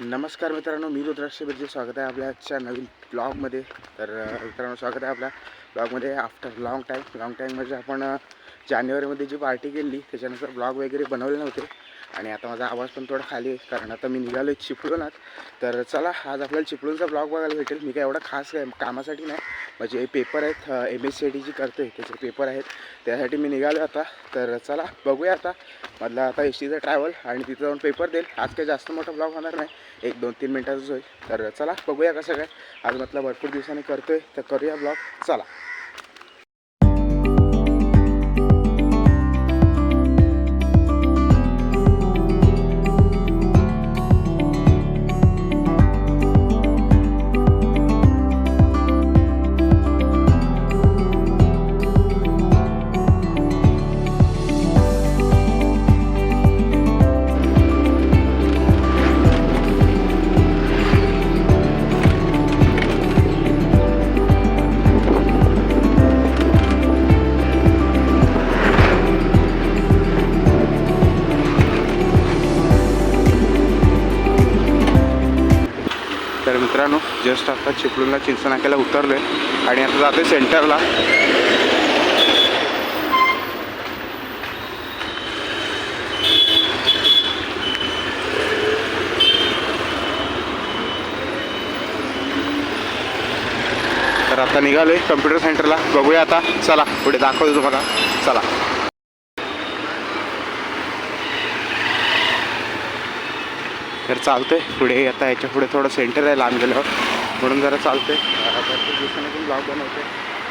नमस्कार मित्रांनो, मी रुद्राक्ष बिर्जे. स्वागत आहे आपल्या आजच्या नवीन ब्लॉगमध्ये. तर मित्रांनो, स्वागत आहे आपल्या ब्लॉगमध्ये. आफ्टर लॉंग टाईम म्हणजे आपण जानेवारीमध्ये जी पार्टी केली त्याच्यानंतर ब्लॉग वगैरे बनवले नव्हते. आणि आता माझा आवाज पण थोडा खाली आहे कारण आता मी निघालो आहे चिपळूणात. तर चला, आज आपल्याला चिपळूणचा ब्लॉग बघायला भेटेल. मी काय एवढा खास कामासाठी नाही, म्हणजे पेपर आहेत MSCIT जी करतो आहे त्याचे पेपर आहेत, त्यासाठी मी निघालो आता. तर चला बघूया आता मधला आता एसटीचा ट्रॅव्हल आणि तिथं जाऊन पेपर देईल. आज काही जास्त मोठा ब्लॉग होणार नाही, 1-2-3 मिनटाचाच होईल. तर चला बघूया कसं काय. आज म्हटलं भरपूर दिवसांनी करतोय तर करूया ब्लॉग. चला. तर मित्रांनो, जस्ट आता चिपळूणला चिंचनाक्याला उतरलो आहे आणि आता जातो सेंटरला. तर आता निघालो आहे कम्प्युटर सेंटरला. बघूया आता. चला पुढे दाखवतो तुम्हाला. चला. तर चालतंय पुढे. आता याच्या पुढे थोडं सेंटर आहे लांब गेल्यावर, म्हणून जरा चालतंय. भरपूर दिवसांनी पण ब्लॉग बनवते.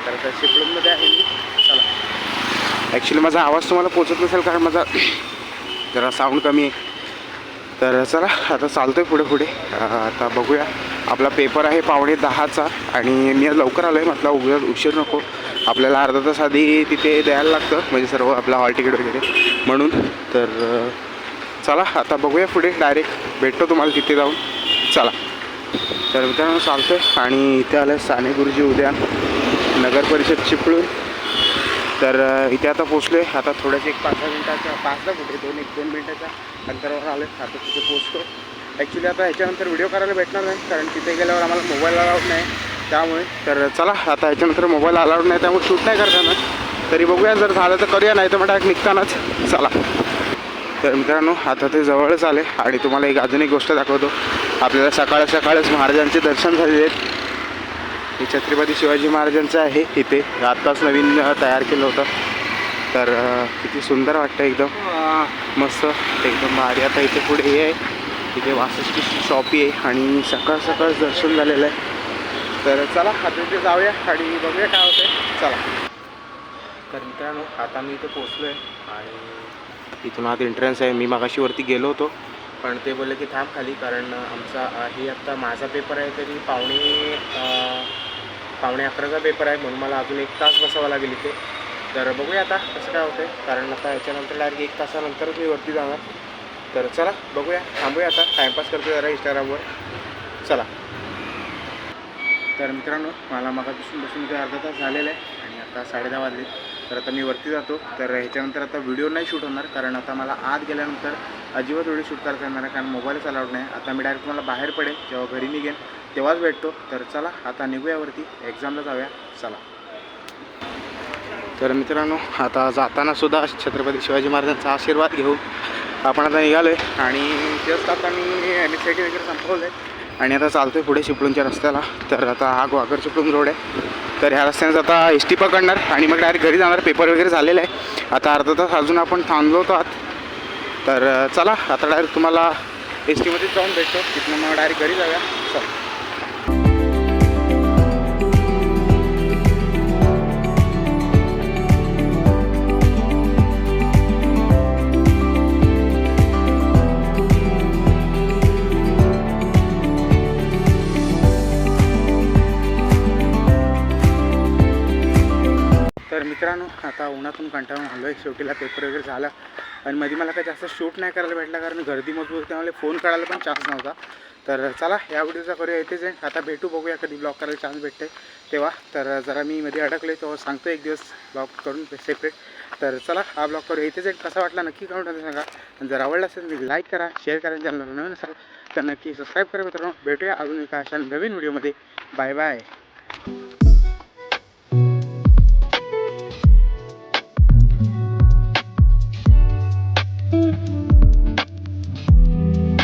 तर आता चिपळूणमध्ये आहे मी. चला. ॲक्च्युली माझा आवाज तुम्हाला पोचत नसेल कारण माझा जरा साऊंड कमी आहे. तर चला आता चालतोय पुढे. आता बघूया. आपला पेपर आहे 9:45चा आणि मी लवकर आलो आहे. म्हटलं उशीर नको, आपल्याला अर्धा तास आधी तिथे द्यायला लागतं, म्हणजे सर्व आपला हॉल तिकीट वगैरे म्हणून. तर चला आता बघूया पुढे. डायरेक्ट भेटतो तुम्हाला तिथे जाऊन. चला. तर मित्रांनो चालतो आहे आणि इथे आलं साने गुरुजी उद्यान, नगर परिषद चिपळूण. तर इथे आता पोचलो आहे. आता थोड्याच 5-6 मिनटाच्या 5 कुठे 2-1-2 मिनटाच्या अंतरावर आलो आहे. आता तिथे पोचतो. ॲक्च्युली आता ह्याच्यानंतर व्हिडिओ करायला भेटणार नाही कारण तिथे गेल्यावर आम्हाला मोबाईल अलाउड नाही त्यामुळे. तर चला आता ह्याच्यानंतर मोबाईल अलाउड नाही त्यामुळे शूट नाही करताना. तरी बघूया, जर झालं तर करूया, नाही तर मग डायरेक्ट निघतानाच. चला. तर मित्रांनो, आता ते जवळच आले आणि तुम्हाला अजून एक गोष्ट दाखवतो. आपल्याला सकाळच महाराजांचे दर्शन झालेले आहेत. हे छत्रपती शिवाजी महाराजांचं आहे. इथे आत्ताच नवीन तयार केलं होतं. तर किती सुंदर वाटतं, एकदम मस्त, एकदम भारी. आता इथे पुढे हे आहे, इथे वासष्टी शॉपी आहे आणि सकाळ दर्शन झालेलं आहे. तर चला आता इथे जाऊया आणि बघूया काय होतं. चला. तर मित्रांनो, आता मी इथे पोचलो आहे आणि इथून आत एंट्रन्स आहे. मी मागाशी वरती गेलो होतो पण ते बोलले की थांब खाली, कारण आमचा ही आत्ता माझा पेपर आहे तरी 9:45चा पेपर आहे, म्हणून मला अजून 1 तास बसावं लागेल इथे. तर बघूया आता कसं काय होतं, कारण आता याच्यानंतर डायरेक्ट 1 तासानंतरच मी वरती जाणार. तर चला बघूया, थांबूया आता. टाईमपास करतो जरा इंस्टाग्रामवर. चला. तर मित्रांनो, मला बसून इथे अर्धा तास झालेला आहे आणि आता 10:30 वाजले. तर आता मी वरती जातो. तर ह्याच्यानंतर आता व्हिडिओ नाही शूट होणार कारण आता मला आत गेल्यानंतर अजिबात व्हिडिओ शूट करता येणार आहे कारण मोबाईलच अलाउड नाही. आता मी डायरेक्ट मला बाहेर पडेल, जेव्हा घरी निघेन तेव्हाच भेटतो. तर चला आता निघूया वरती, एक्झामला जाऊया. चला. तर मित्रांनो, आता जाताना सुद्धा छत्रपती शिवाजी महाराजांचा आशीर्वाद घेऊ आपण आता निघालो आहे आणि जस्ट आता मी MSCIT वगैरे संपवलं आहे आणि आता चालतो आहे पुढे चिपळूणच्या रस्त्याला. तर आता हा ग्वागर चिपळूण रोड आहे. तर ह्या रस्त्यानेच आता ST पकडणार आणि मग डायरेक्ट घरी जाणार. पेपर वगैरे झालेलं आहे. आता अर्धा तास अजून आपण थांबलो होतो आत. तर चला आता डायरेक्ट तुम्हाला STमध्येच जाऊन भेटतो, तिथून मग डायरेक्ट घरी जाऊया. चला. तर मित्रांनो, आता उन्हातून कंटाळून आलो आहे. शेवटीला पेपर वगैरे झाला आणि मध्ये मला काही जास्त शूट नाही करायला भेटला कारण गर्दी मजबूत त्यामुळे फोन काढायला पण चान्स नव्हता. तर चला या व्हिडिओचा करूया इथेच आहे. आता भेटू, बघूया कधी ब्लॉग करायला चान्स भेटते तेव्हा. तर जरा मी मध्ये अडकले तेव्हा सांगतो एक दिवस ब्लॉग करून सेपरेट. तर चला हा ब्लॉग करूया इथेच आहे. कसा वाटला नक्की कमेंटमध्ये सांगा. जर आवडला असेल तर लाईक करा, शेअर करा, चॅनल नवीन असेल तर नक्की सबस्क्राईब करा मित्रांनो. भेटूया अजून एका अशा नवीन व्हिडिओमध्ये. Bye bye.